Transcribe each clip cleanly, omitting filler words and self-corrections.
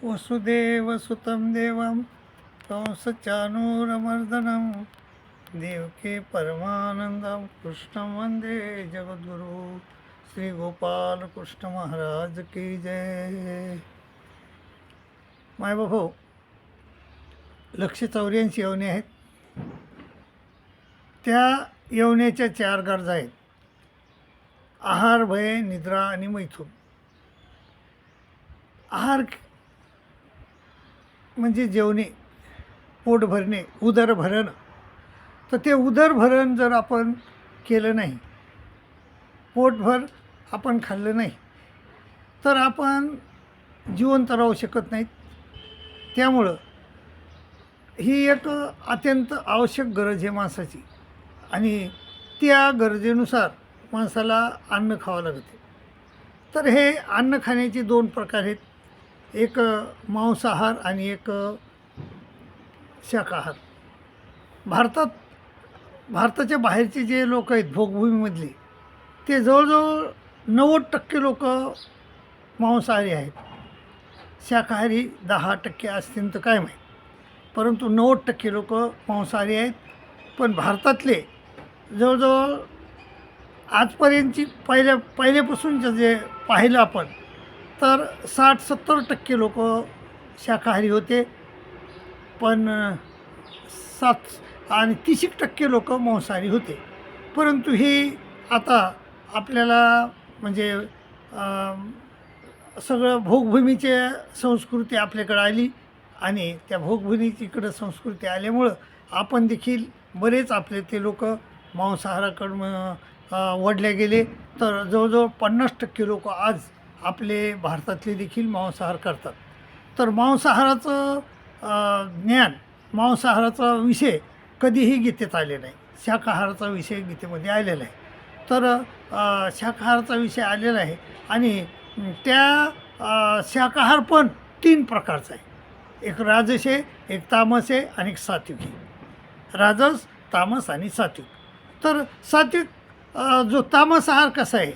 वसुदेवसुतं देवं कंसचानूरमर्दनं देवकी परमानंदं कृष्णं वंदे जगद्गुरु श्री गोपाल कृष्ण महाराज की जय. मायबापू, 184 यवने आहेत. त्या यवनेच्या 4 गरजा आहेत: आहार, भय, निद्रा आणि मैथून. आहार म्हणजे जेवणे, पोट भरणे, उदरभरण. तर ते उदरभरण जर आपण केलं नाही, पोटभर आपण खाल्लं नाही, तर आपण जिवंत राहू शकत नाहीत. त्यामुळं ही एक अत्यंत आवश्यक गरज आहे माणसाची, आणि त्या गरजेनुसार माणसाला अन्न खावं लागते. तर हे अन्न खाण्याचे 2 प्रकार आहेत: एक मांसाहार आणि एक शाकाहार. भारताच्या बाहेरचे जे लोक आहेत भोगभूमीमधले, ते जवळजवळ 90% लोक मांसाहारी आहेत. शाकाहारी 10% असतील तर काय माहीत, परंतु 90% लोक मांसाहारी आहेत. पण भारतातले जवळजवळ आजपर्यंतची पहिल्यापासूनचं जे पाहिलं आपण, तर 60-70% लोक शाकाहारी होते, पण 30% लोक मांसाहारी होते. परंतु ही आता आपल्याला म्हणजे सगळं भोगभूमीची संस्कृती आपल्याकडे आली, आणि त्या भोगभूमीकडं संस्कृती आल्यामुळं आपण देखील बरेच आपले ते लोक मांसाहाराकडं वळले गेले. तर जवळजवळ 50% लोक आज आपले भारतातले देखील मांसाहार करतात. तर मांसाहाराचं ज्ञान, मांसाहाराचा विषय कधीही गीतेत आले नाही. शाकाहाराचा विषय गीतेमध्ये आलेला आहे. तर शाकाहाराचा विषय आलेला आहे, आणि त्या शाकाहार पण 3 प्रकारचा आहे: एक राजस आहे, एक तामस आहे, आणि एक सात्विक आहे. राजस, तामस आणि सात्विक. तर सात्विक जो तामस आहार कसा आहे,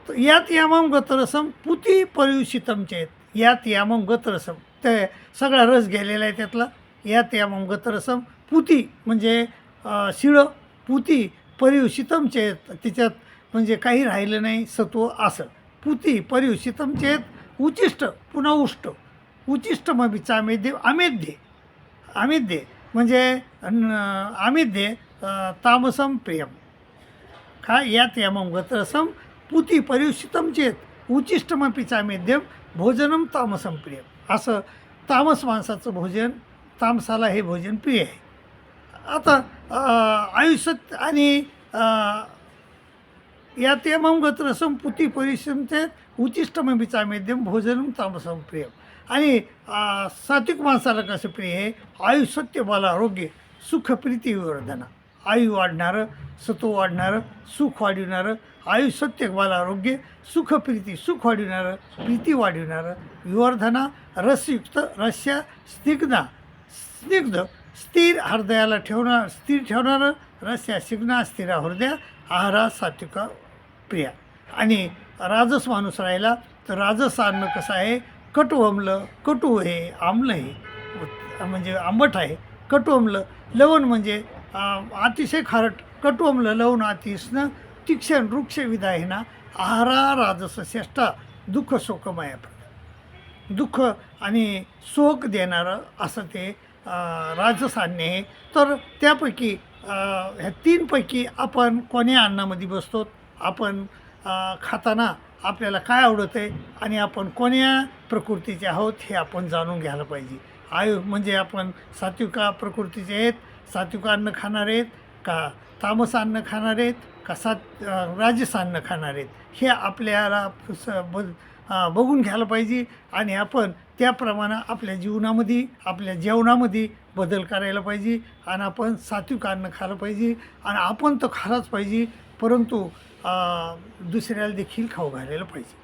तर यात यामम गतरसम पुती पर्युषितम चेत. यात यामम गतरसम, ते सगळा रस गेलेला आहे त्यातला. यात यामम गतरसम, पुती म्हणजे शिळं, पुती पर्युषितम चेत, त्याच्यात म्हणजे काही राहिलं नाही सत्व असं. पुती पर्युषितम चेत उचिष्ट, पुन्हा उष्ट. उचिष्टमपि मेध्ये अमेध्ये. अमेध्ये म्हणजे अमेध्ये तामसम प्रियम. का यात यामम गतरसम पुती पर्युषितम चेत उचिष्टमपि मेध्यम भोजनम तामसम प्रियम. असं तामस माणसाचं भोजन, तामसाला हे भोजन प्रिय आहे. आता आयुष्यात आणि यात यामम गतरसम पुती पर्युषितम चेत उचिष्टमपि मेध्यम भोजनम तामसम प्रियम. आणि सात्विक माणसाला कसं प्रिय आहे? आयुष्यत्य बल आरोग्य सुख प्रीती विवर्धना. आयु वाढणारं, सत्व वाढणारं, सुख वाढविणारं, आयुष्यत्य बल आरोग्य सुख प्रीती, सुख वाढविणारं, प्रीती वाढविणारं, विवर्धना रसयुक्त, रस्य स्निग्ध स्थिर हृदयाला स्थिर ठेवणारं, रस्या सिग्ना स्थिर हृदय, आहारा सात्विका प्रिया. आणि राजस माणूस राहिला तर राजस अन्न कसं आहे? कटू आम्ल, कटू आहे, आम्ल आहे म्हणजे आंबट आहे. कटू आम्ल. लवण म्हणजे अतिशय खारट. कटू आम्ल लवण अतिष्ण तीक्ष्ण वृक्ष विदाहिना आहारा राजस श्रेष्ठा दुःख शोकमाया. दुःख आणि शोक देणारं असं ते राजसान्य आहे. तर त्यापैकी ह्या 3 पैकी आपण कोण्या अन्नामध्ये बसतो? आपण खाताना आपल्याला काय आवडतं आहे, आणि आपण कोण्या प्रकृतीचे आहोत हे आपण जाणून घ्यायला पाहिजे. म्हणजे आपण सात्विका प्रकृतीचे आहेत, सात्विक अन्न खाणार आहेत का तामस अन्न खाणार आहेत का राजस अन्न खाणार आहेत, हे आपल्याला बघून घ्यायला पाहिजे. आणि आपण त्याप्रमाणे आपल्या जीवनामध्ये, आपल्या जेवणामध्ये बदल करायला पाहिजे, आणि आपण सात्विक अन्न खायला पाहिजे. आणि आपण तर खायलाच पाहिजे, परंतु दुसऱ्याला देखील खाऊ घालायला पाहिजे.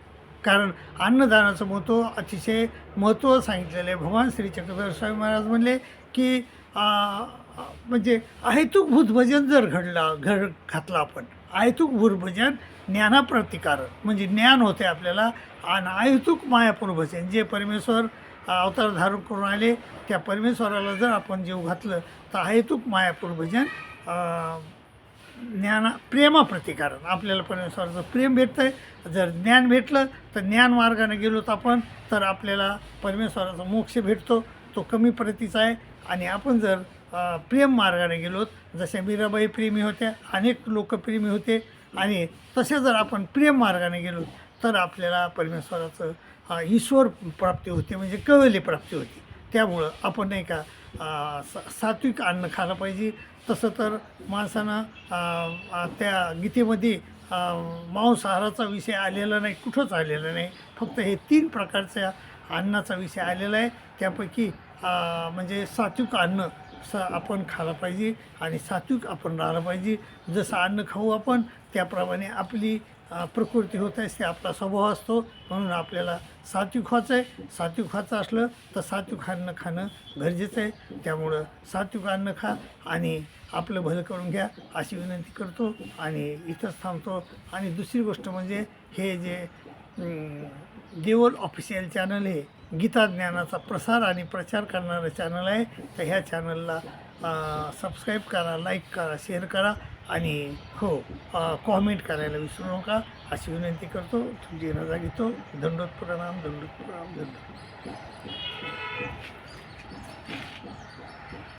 कारण अन्नदानाचं अतिशय महत्त्व सांगितलेलं आहे. भगवान श्री चक्रधर स्वामी महाराज म्हणले की म्हणजे अहेतुक भूतभजन जर घातलं आपण, अहेतुक भूतभजन ज्ञानाप्रतिकार म्हणजे ज्ञान होते आपल्याला, आणि अहेतुक मायापूर भजन जे परमेश्वर अवतार धारण करून आले, त्या परमेश्वराला जर आपण जीव घातलं तर अहेतुक मायापूर भजन प्रेमाप्रती, कारण आपल्याला परमेश्वराचं प्रेम भेटतं आहे. जर ज्ञान भेटलं तर ज्ञान मार्गाने गेलो तर आपण तर आपल्याला परमेश्वराचा मोक्ष भेटतो, तो कमी प्रतीचा आहे. आणि आपण जर प्रेम मार्गाने गेलो, जशा मीराबाई प्रेमी होत्या, अनेक लोक प्रेमी होते, आणि तसे जर आपण प्रेम मार्गाने गेलो तर आपल्याला परमेश्वराचं ईश्वर प्राप्ती होते, म्हणजे कैवल्य प्राप्ती होते. त्यामुळं आपण नाही का सात्विक अन्न खाल्लं पाहिजे. तसं तर माणसानं त्या गीतेमध्ये मांसाहाराचा विषय आलेला नाही, कुठंच आलेला नाही. फक्त हे 3 प्रकारच्या अन्नाचा विषय आलेला आहे. त्यापैकी म्हणजे सात्विक अन्न आपण खाल्लं पाहिजे आणि सात्विक आपण राहिलं पाहिजे. जसं अन्न खाऊ आपण त्याप्रमाणे आपली प्रकृती होत असते, आपला स्वभाव असतो. म्हणून आपल्याला सात्विक व्हायचं आहे. सात्विक व्हायचं असलं तर सात्विक अन्न खाणं गरजेचं आहे. त्यामुळं सात्विक अन्न खा आणि आपलं भलं करून घ्या अशी विनंती करतो आणि इथंच थांबतो. आणि दुसरी गोष्ट म्हणजे हे जे देवल ऑफिशियल चॅनल आहे, गीता ज्ञानाचा प्रसार आणि प्रचार करणारं चॅनल आहे. तर ह्या चॅनलला सबस्क्राईब करा, लाईक करा, शेअर करा आणि हो कॉमेंट करायला विसरू नका अशी विनंती करतो. तुमची रजा घेतो. दंडोत प्रणाम, दंडोत प्रणाम, दंडोत.